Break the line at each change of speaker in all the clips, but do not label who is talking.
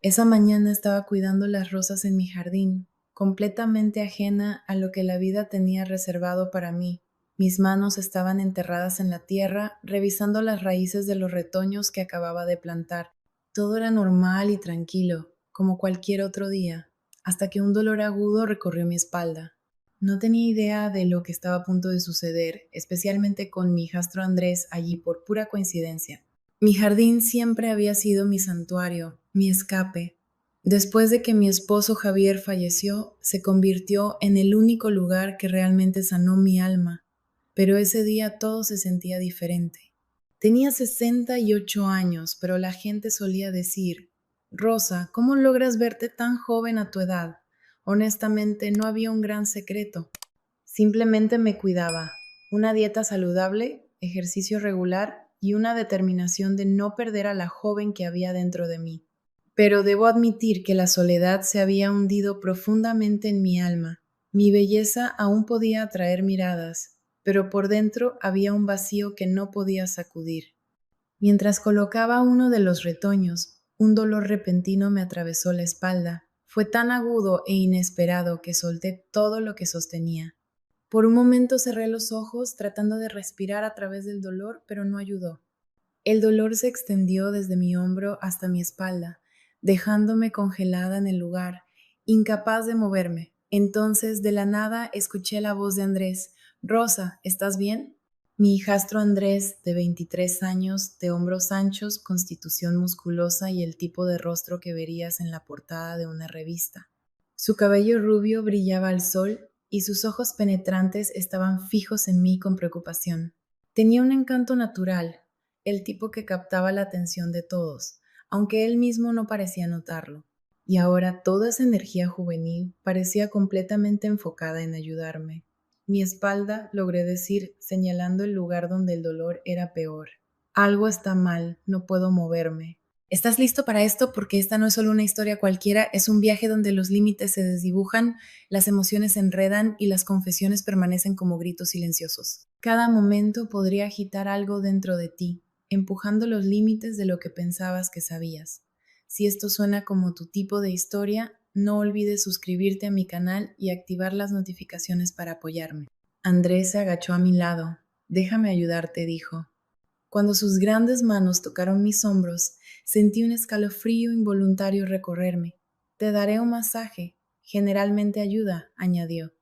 Esa mañana estaba cuidando las rosas en mi jardín, completamente ajena a lo que la vida tenía reservado para mí. Mis manos estaban enterradas en la tierra, revisando las raíces de los retoños que acababa de plantar. Todo era normal y tranquilo, como cualquier otro día, hasta que un dolor agudo recorrió mi espalda. No tenía idea de lo que estaba a punto de suceder, especialmente con mi hijastro Andrés allí por pura coincidencia. Mi jardín siempre había sido mi santuario, mi escape. Después de que mi esposo Javier falleció, se convirtió en el único lugar que realmente sanó mi alma. Pero ese día todo se sentía diferente. Tenía 68 años, pero la gente solía decir, Rosa, ¿cómo logras verte tan joven a tu edad? Honestamente, no había un gran secreto. Simplemente me cuidaba. Una dieta saludable, ejercicio regular y una determinación de no perder a la joven que había dentro de mí. Pero debo admitir que la soledad se había hundido profundamente en mi alma. Mi belleza aún podía atraer miradas, pero por dentro había un vacío que no podía sacudir. Mientras colocaba uno de los retoños, un dolor repentino me atravesó la espalda. Fue tan agudo e inesperado que solté todo lo que sostenía. Por un momento cerré los ojos tratando de respirar a través del dolor, pero no ayudó. El dolor se extendió desde mi hombro hasta mi espalda, dejándome congelada en el lugar, incapaz de moverme. Entonces, de la nada, escuché la voz de Andrés. Rosa, ¿estás bien? Mi hijastro Andrés, de 23 años, de hombros anchos, constitución musculosa y el tipo de rostro que verías en la portada de una revista. Su cabello rubio brillaba al sol y sus ojos penetrantes estaban fijos en mí con preocupación. Tenía un encanto natural, el tipo que captaba la atención de todos, aunque él mismo no parecía notarlo. Y ahora toda esa energía juvenil parecía completamente enfocada en ayudarme. Mi espalda, logré decir, señalando el lugar donde el dolor era peor. Algo está mal, no puedo moverme. ¿Estás listo para esto? Porque esta no es solo una historia cualquiera, es un viaje donde los límites se desdibujan, las emociones se enredan y las confesiones permanecen como gritos silenciosos. Cada momento podría agitar algo dentro de ti, empujando los límites de lo que pensabas que sabías. Si esto suena como tu tipo de historia, no olvides suscribirte a mi canal y activar las notificaciones para apoyarme. Andrés se agachó a mi lado. Déjame ayudarte, dijo. Cuando sus grandes manos tocaron mis hombros, sentí un escalofrío involuntario recorrerme. Te daré un masaje. Generalmente ayuda, añadió.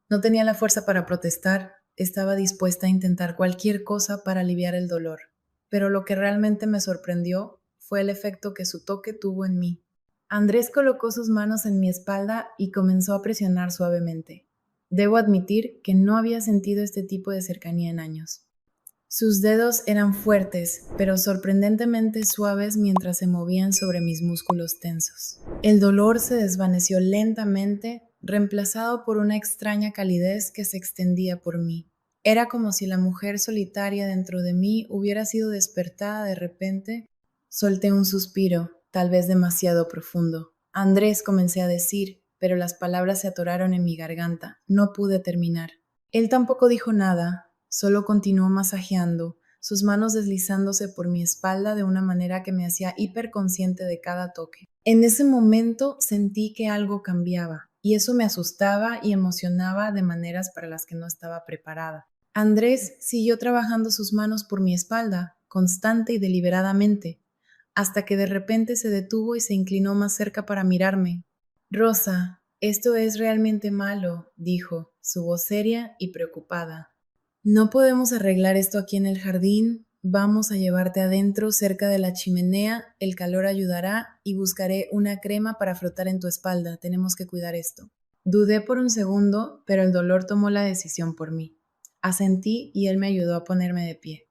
No tenía la fuerza para protestar, estaba dispuesta a intentar cualquier cosa para aliviar el dolor. Pero lo que realmente me sorprendió fue el efecto que su toque tuvo en mí. Andrés colocó sus manos en mi espalda y comenzó a presionar suavemente. Debo admitir que no había sentido este tipo de cercanía en años. Sus dedos eran fuertes, pero sorprendentemente suaves mientras se movían sobre mis músculos tensos. El dolor se desvaneció lentamente, reemplazado por una extraña calidez que se extendía por mí. Era como si la mujer solitaria dentro de mí hubiera sido despertada de repente. Solté un suspiro, tal vez demasiado profundo. Andrés, comencé a decir, pero las palabras se atoraron en mi garganta. No pude terminar. Él tampoco dijo nada, solo continuó masajeando, sus manos deslizándose por mi espalda de una manera que me hacía hiperconsciente de cada toque. En ese momento sentí que algo cambiaba, y eso me asustaba y emocionaba de maneras para las que no estaba preparada. Andrés siguió trabajando sus manos por mi espalda, constante y deliberadamente, hasta que de repente se detuvo y se inclinó más cerca para mirarme. Rosa, esto es realmente malo, dijo, su voz seria y preocupada. No podemos arreglar esto aquí en el jardín. Vamos a llevarte adentro, cerca de la chimenea. El calor ayudará y buscaré una crema para frotar en tu espalda. Tenemos que cuidar esto. Dudé por un segundo, pero el dolor tomó la decisión por mí. Asentí y él me ayudó a ponerme de pie.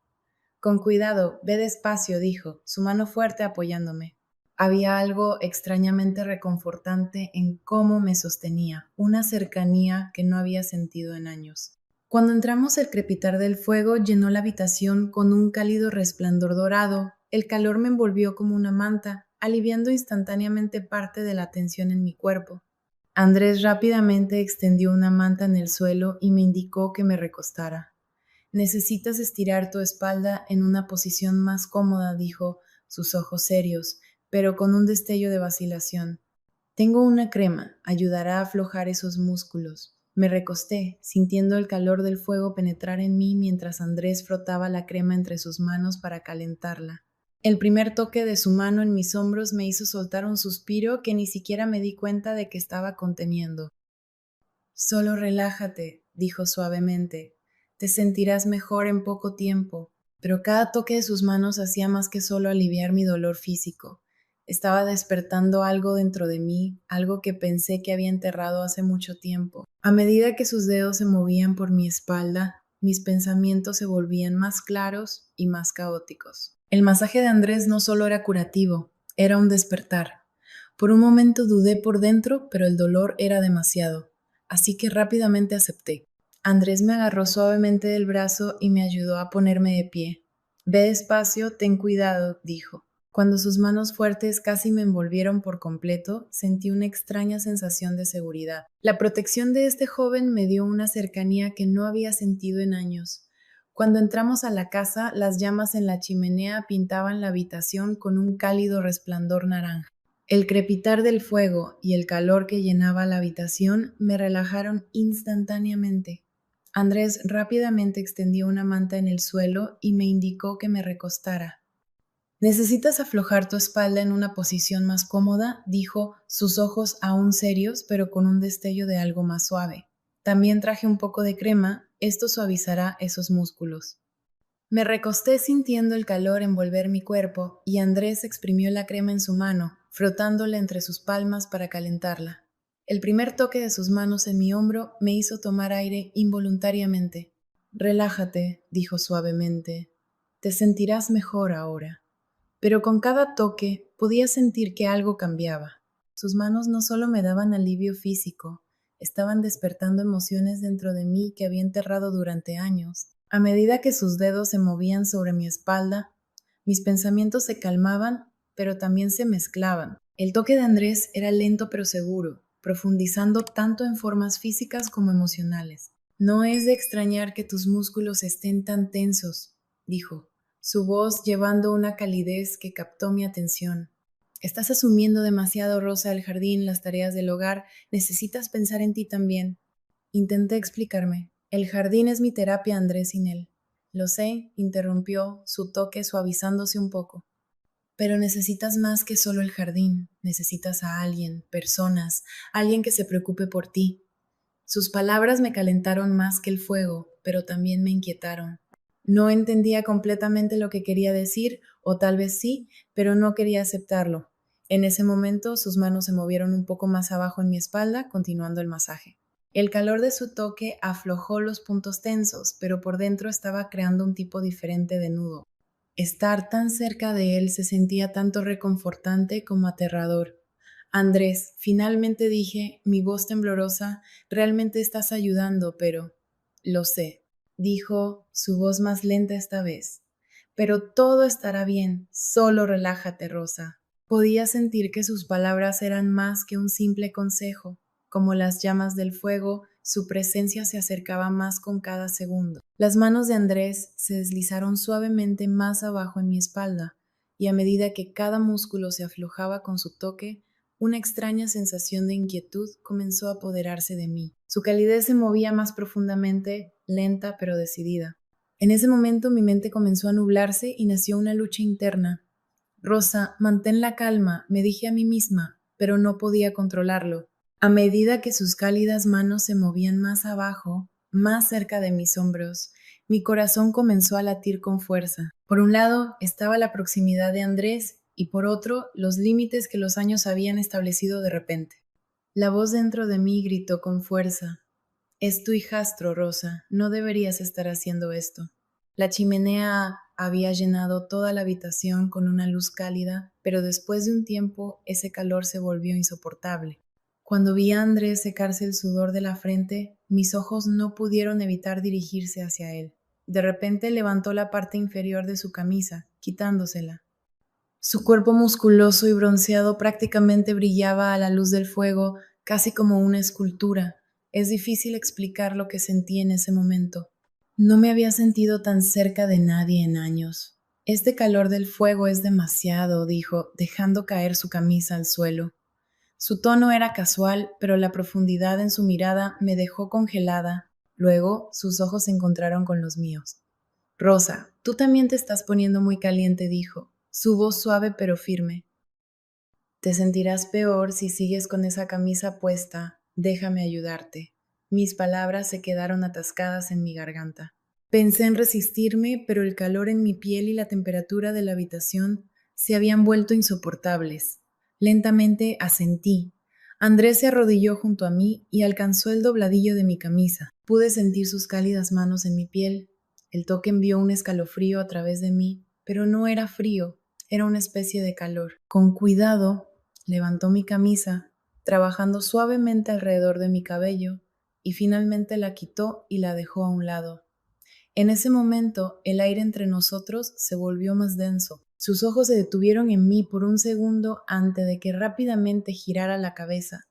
Con cuidado, ve despacio, dijo, su mano fuerte apoyándome. Había algo extrañamente reconfortante en cómo me sostenía, una cercanía que no había sentido en años. Cuando entramos, el crepitar del fuego llenó la habitación con un cálido resplandor dorado. El calor me envolvió como una manta, aliviando instantáneamente parte de la tensión en mi cuerpo. Andrés rápidamente extendió una manta en el suelo y me indicó que me recostara. Necesitas estirar tu espalda en una posición más cómoda, dijo, sus ojos serios. pero con un destello de vacilación. Tengo una crema, ayudará a aflojar esos músculos. Me recosté, sintiendo el calor del fuego penetrar en mí mientras Andrés frotaba la crema entre sus manos para calentarla. El primer toque de su mano en mis hombros me hizo soltar un suspiro que ni siquiera me di cuenta de que estaba conteniendo. Solo relájate, dijo suavemente. Te sentirás mejor en poco tiempo. Pero cada toque de sus manos hacía más que solo aliviar mi dolor físico. Estaba despertando algo dentro de mí, algo que pensé que había enterrado hace mucho tiempo. A medida que sus dedos se movían por mi espalda, mis pensamientos se volvían más claros y más caóticos. El masaje de Andrés no solo era curativo, era un despertar. Por un momento dudé por dentro, pero el dolor era demasiado, así que rápidamente acepté. Andrés me agarró suavemente del brazo y me ayudó a ponerme de pie. Ve despacio, ten cuidado, dijo. Cuando sus manos fuertes casi me envolvieron por completo, sentí una extraña sensación de seguridad. La protección de este joven me dio una cercanía que no había sentido en años. Cuando entramos a la casa, las llamas en la chimenea pintaban la habitación con un cálido resplandor naranja. El crepitar del fuego y el calor que llenaba la habitación me relajaron instantáneamente. Andrés rápidamente extendió una manta en el suelo y me indicó que me recostara. Necesitas aflojar tu espalda en una posición más cómoda, dijo, sus ojos aún serios, pero con un destello de algo más suave. También traje un poco de crema, esto suavizará esos músculos. Me recosté sintiendo el calor envolver mi cuerpo y Andrés exprimió la crema en su mano, frotándola entre sus palmas para calentarla. El primer toque de sus manos en mi hombro me hizo tomar aire involuntariamente. Relájate, dijo suavemente. Te sentirás mejor ahora. Pero con cada toque podía sentir que algo cambiaba. Sus manos no solo me daban alivio físico, estaban despertando emociones dentro de mí que había enterrado durante años. A medida que sus dedos se movían sobre mi espalda, mis pensamientos se calmaban, pero también se mezclaban. El toque de Andrés era lento pero seguro, profundizando tanto en formas físicas como emocionales. No es de extrañar que tus músculos estén tan tensos, dijo, su voz llevando una calidez que captó mi atención. Estás asumiendo demasiado, Rosa, el jardín, las tareas del hogar. Necesitas pensar en ti también. Intenté explicarme. El jardín es mi terapia, Andrés, sin él. Lo sé, interrumpió, su toque suavizándose un poco. Pero necesitas más que solo el jardín. Necesitas a alguien, personas, alguien que se preocupe por ti. Sus palabras me calentaron más que el fuego, pero también me inquietaron. No entendía completamente lo que quería decir, o tal vez sí, pero no quería aceptarlo. En ese momento sus manos se movieron un poco más abajo en mi espalda, continuando el masaje. El calor de su toque aflojó los puntos tensos, pero por dentro estaba creando un tipo diferente de nudo. Estar tan cerca de él se sentía tanto reconfortante como aterrador. Andrés, finalmente dije, mi voz temblorosa, realmente estás ayudando, pero... Lo sé, dijo, su voz más lenta esta vez. Pero todo estará bien, solo relájate, Rosa. Podía sentir que sus palabras eran más que un simple consejo. Como las llamas del fuego, su presencia se acercaba más con cada segundo. Las manos de Andrés se deslizaron suavemente más abajo en mi espalda, y a medida que cada músculo se aflojaba con su toque, una extraña sensación de inquietud comenzó a apoderarse de mí. Su calidez se movía más profundamente, lenta pero decidida. En ese momento mi mente comenzó a nublarse y nació una lucha interna. Rosa, mantén la calma, me dije a mí misma, pero no podía controlarlo. A medida que sus cálidas manos se movían más abajo, más cerca de mis hombros, mi corazón comenzó a latir con fuerza. Por un lado estaba la proximidad de Andrés y por otro los límites que los años habían establecido de repente. La voz dentro de mí gritó con fuerza. Es tu hijastro, Rosa, no deberías estar haciendo esto. La chimenea había llenado toda la habitación con una luz cálida, pero después de un tiempo ese calor se volvió insoportable. Cuando vi a Andrés secarse el sudor de la frente, mis ojos no pudieron evitar dirigirse hacia él. De repente levantó la parte inferior de su camisa, quitándosela. Su cuerpo musculoso y bronceado prácticamente brillaba a la luz del fuego, casi como una escultura. Es difícil explicar lo que sentí en ese momento. No me había sentido tan cerca de nadie en años. Este calor del fuego es demasiado, dijo, dejando caer su camisa al suelo. Su tono era casual, pero la profundidad en su mirada me dejó congelada. Luego, sus ojos se encontraron con los míos. Rosa, tú también te estás poniendo muy caliente, dijo, su voz suave pero firme. Te sentirás peor si sigues con esa camisa puesta. Déjame ayudarte. Mis palabras se quedaron atascadas en mi garganta. Pensé en resistirme, pero el calor en mi piel y la temperatura de la habitación se habían vuelto insoportables. Lentamente asentí. Andrés se arrodilló junto a mí y alcanzó el dobladillo de mi camisa. Pude sentir sus cálidas manos en mi piel. El toque envió un escalofrío a través de mí, pero no era frío, era una especie de calor. Con cuidado, levantó mi camisa, trabajando suavemente alrededor de mi cabello, y finalmente la quitó y la dejó a un lado. En ese momento, el aire entre nosotros se volvió más denso. Sus ojos se detuvieron en mí por un segundo antes de que rápidamente girara la cabeza.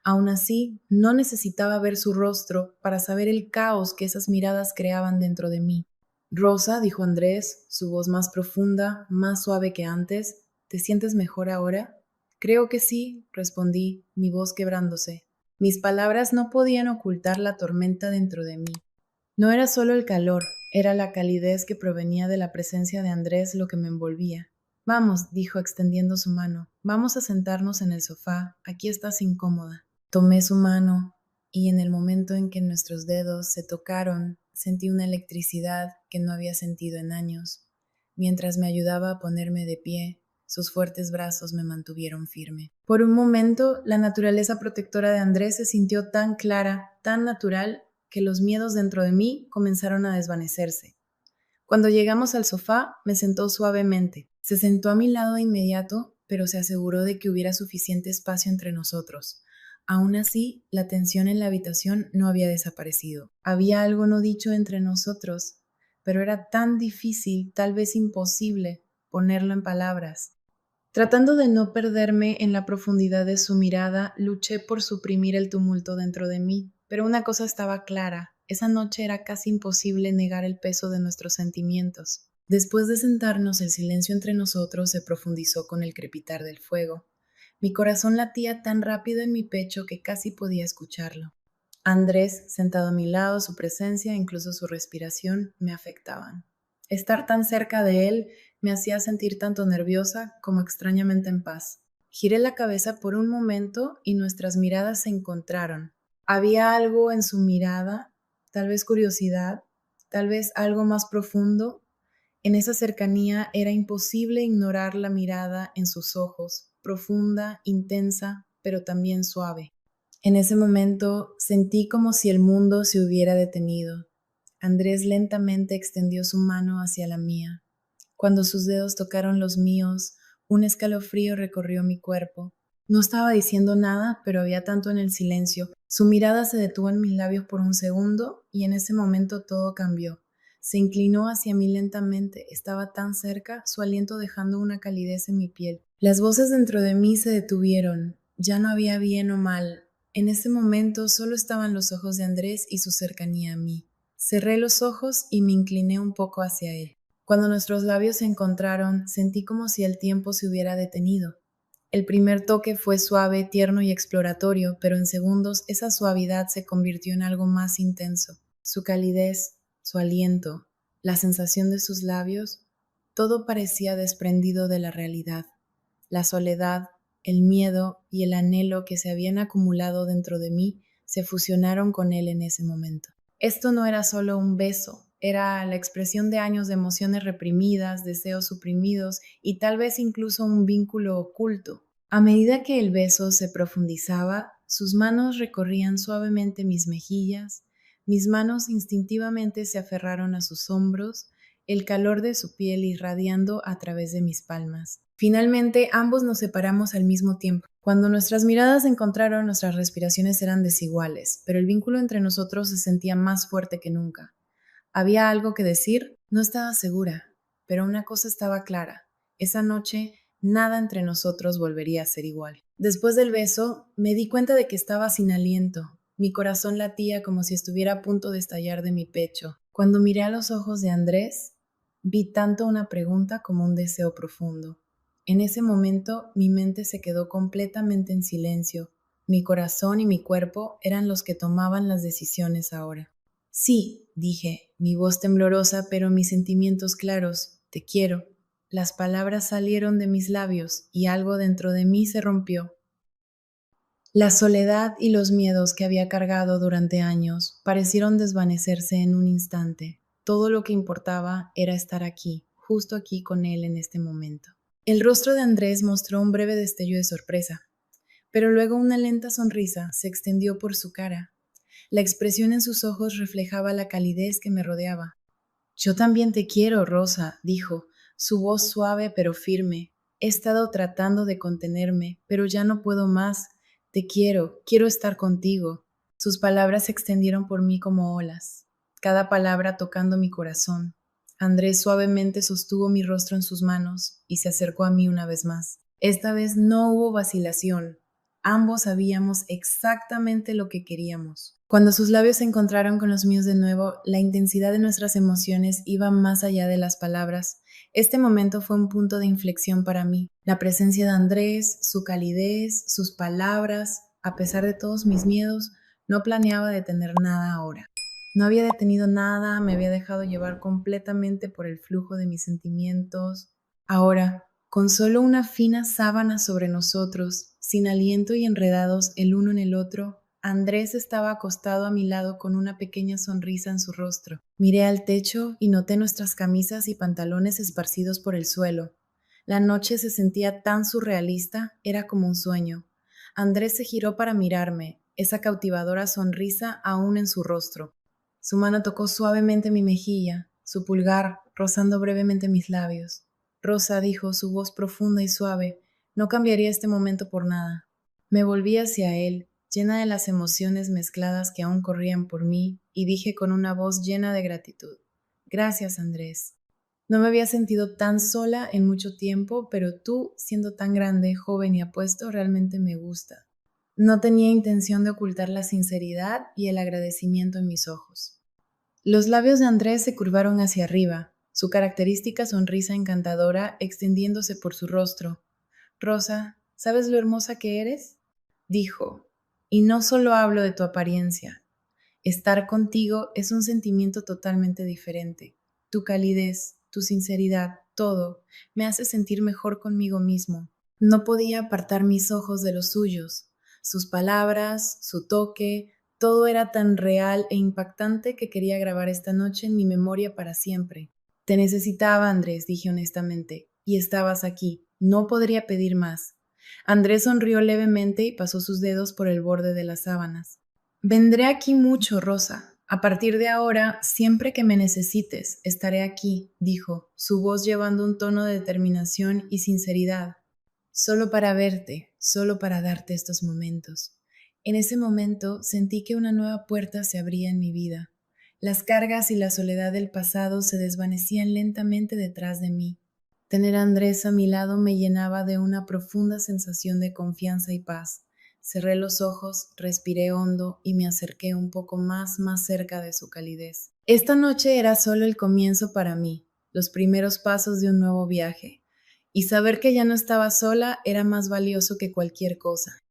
Aún así, no necesitaba ver su rostro para saber el caos que esas miradas creaban dentro de mí. Rosa, dijo Andrés, su voz más profunda, más suave que antes, ¿te sientes mejor ahora? Creo que sí, respondí, mi voz quebrándose. Mis palabras no podían ocultar la tormenta dentro de mí. No era solo el calor, era la calidez que provenía de la presencia de Andrés lo que me envolvía. Vamos, dijo extendiendo su mano, vamos a sentarnos en el sofá, aquí estás incómoda. Tomé su mano y en el momento en que nuestros dedos se tocaron, sentí una electricidad que no había sentido en años. Mientras me ayudaba a ponerme de pie, sus fuertes brazos me mantuvieron firme. Por un momento, la naturaleza protectora de Andrés se sintió tan clara, tan natural, que los miedos dentro de mí comenzaron a desvanecerse. Cuando llegamos al sofá, me sentó suavemente. Se sentó a mi lado de inmediato, pero se aseguró de que hubiera suficiente espacio entre nosotros. Aún así, la tensión en la habitación no había desaparecido. Había algo no dicho entre nosotros, pero era tan difícil, tal vez imposible, ponerlo en palabras. Tratando de no perderme en la profundidad de su mirada, luché por suprimir el tumulto dentro de mí, pero una cosa estaba clara, esa noche era casi imposible negar el peso de nuestros sentimientos. Después de sentarnos, el silencio entre nosotros se profundizó con el crepitar del fuego. Mi corazón latía tan rápido en mi pecho que casi podía escucharlo. Andrés, sentado a mi lado, su presencia, incluso su respiración, me afectaban. Estar tan cerca de él me hacía sentir tanto nerviosa como extrañamente en paz. Giré la cabeza por un momento y nuestras miradas se encontraron. Había algo en su mirada, tal vez curiosidad, tal vez algo más profundo. En esa cercanía era imposible ignorar la mirada en sus ojos, profunda, intensa, pero también suave. En ese momento sentí como si el mundo se hubiera detenido. Andrés lentamente extendió su mano hacia la mía. Cuando sus dedos tocaron los míos, un escalofrío recorrió mi cuerpo. No estaba diciendo nada, pero había tanto en el silencio. Su mirada se detuvo en mis labios por un segundo y en ese momento todo cambió. Se inclinó hacia mí lentamente, estaba tan cerca, su aliento dejando una calidez en mi piel. Las voces dentro de mí se detuvieron. Ya no había bien o mal. En ese momento solo estaban los ojos de Andrés y su cercanía a mí. Cerré los ojos y me incliné un poco hacia él. Cuando nuestros labios se encontraron, sentí como si el tiempo se hubiera detenido. El primer toque fue suave, tierno y exploratorio, pero en segundos esa suavidad se convirtió en algo más intenso. Su calidez, su aliento, la sensación de sus labios, todo parecía desprendido de la realidad. La soledad, el miedo y el anhelo que se habían acumulado dentro de mí se fusionaron con él en ese momento. Esto no era solo un beso, era la expresión de años de emociones reprimidas, deseos suprimidos y tal vez incluso un vínculo oculto. A medida que el beso se profundizaba, sus manos recorrían suavemente mis mejillas, mis manos instintivamente se aferraron a sus hombros, el calor de su piel irradiando a través de mis palmas. Finalmente, ambos nos separamos al mismo tiempo. Cuando nuestras miradas se encontraron, nuestras respiraciones eran desiguales, pero el vínculo entre nosotros se sentía más fuerte que nunca. ¿Había algo que decir? No estaba segura, pero una cosa estaba clara. Esa noche, nada entre nosotros volvería a ser igual. Después del beso, me di cuenta de que estaba sin aliento. Mi corazón latía como si estuviera a punto de estallar de mi pecho. Cuando miré a los ojos de Andrés, Vi tanto una pregunta como un deseo profundo. En ese momento mi mente se quedó completamente en silencio. Mi corazón y mi cuerpo eran los que tomaban las decisiones ahora. Sí, dije, mi voz temblorosa, pero mis sentimientos claros. Te quiero. Las palabras salieron de mis labios y algo dentro de mí se rompió. La soledad y los miedos que había cargado durante años parecieron desvanecerse en un instante. Todo lo que importaba era estar aquí, justo aquí con él en este momento. El rostro de Andrés mostró un breve destello de sorpresa, pero luego una lenta sonrisa se extendió por su cara. La expresión en sus ojos reflejaba la calidez que me rodeaba. Yo también te quiero, Rosa, dijo, su voz suave pero firme. He estado tratando de contenerme, pero ya no puedo más. Te quiero estar contigo. Sus palabras se extendieron por mí como olas, cada palabra tocando mi corazón. Andrés suavemente sostuvo mi rostro en sus manos y se acercó a mí una vez más. Esta vez no hubo vacilación. Ambos sabíamos exactamente lo que queríamos. Cuando sus labios se encontraron con los míos de nuevo, la intensidad de nuestras emociones iba más allá de las palabras. Este momento fue un punto de inflexión para mí. La presencia de Andrés, su calidez, sus palabras, a pesar de todos mis miedos, no planeaba detener nada ahora. No había detenido nada, me había dejado llevar completamente por el flujo de mis sentimientos. Ahora, con solo una fina sábana sobre nosotros, sin aliento y enredados el uno en el otro, Andrés estaba acostado a mi lado con una pequeña sonrisa en su rostro. Miré al techo y noté nuestras camisas y pantalones esparcidos por el suelo. La noche se sentía tan surrealista, era como un sueño. Andrés se giró para mirarme, esa cautivadora sonrisa aún en su rostro. Su mano tocó suavemente mi mejilla, su pulgar rozando brevemente mis labios. Rosa, dijo, su voz profunda y suave, no cambiaría este momento por nada. Me volví hacia él, llena de las emociones mezcladas que aún corrían por mí, y dije con una voz llena de gratitud: Gracias, Andrés. No me había sentido tan sola en mucho tiempo, pero tú, siendo tan grande, joven y apuesto, realmente me gusta. No tenía intención de ocultar la sinceridad y el agradecimiento en mis ojos. Los labios de Andrés se curvaron hacia arriba, su característica sonrisa encantadora extendiéndose por su rostro. Rosa, ¿sabes lo hermosa que eres? Dijo, y no solo hablo de tu apariencia. Estar contigo es un sentimiento totalmente diferente. Tu calidez, tu sinceridad, todo, me hace sentir mejor conmigo mismo. No podía apartar mis ojos de los suyos. Sus palabras, su toque, todo era tan real e impactante que quería grabar esta noche en mi memoria para siempre. Te necesitaba, Andrés, dije honestamente, y estabas aquí. No podría pedir más. Andrés sonrió levemente y pasó sus dedos por el borde de las sábanas. Vendré aquí mucho, Rosa. A partir de ahora, siempre que me necesites, estaré aquí, dijo, su voz llevando un tono de determinación y sinceridad. Solo para verte, solo para darte estos momentos. En ese momento sentí que una nueva puerta se abría en mi vida. Las cargas y la soledad del pasado se desvanecían lentamente detrás de mí. Tener a Andrés a mi lado me llenaba de una profunda sensación de confianza y paz. Cerré los ojos, respiré hondo y me acerqué un poco más cerca de su calidez. Esta noche era solo el comienzo para mí, los primeros pasos de un nuevo viaje, y saber que ya no estaba sola era más valioso que cualquier cosa.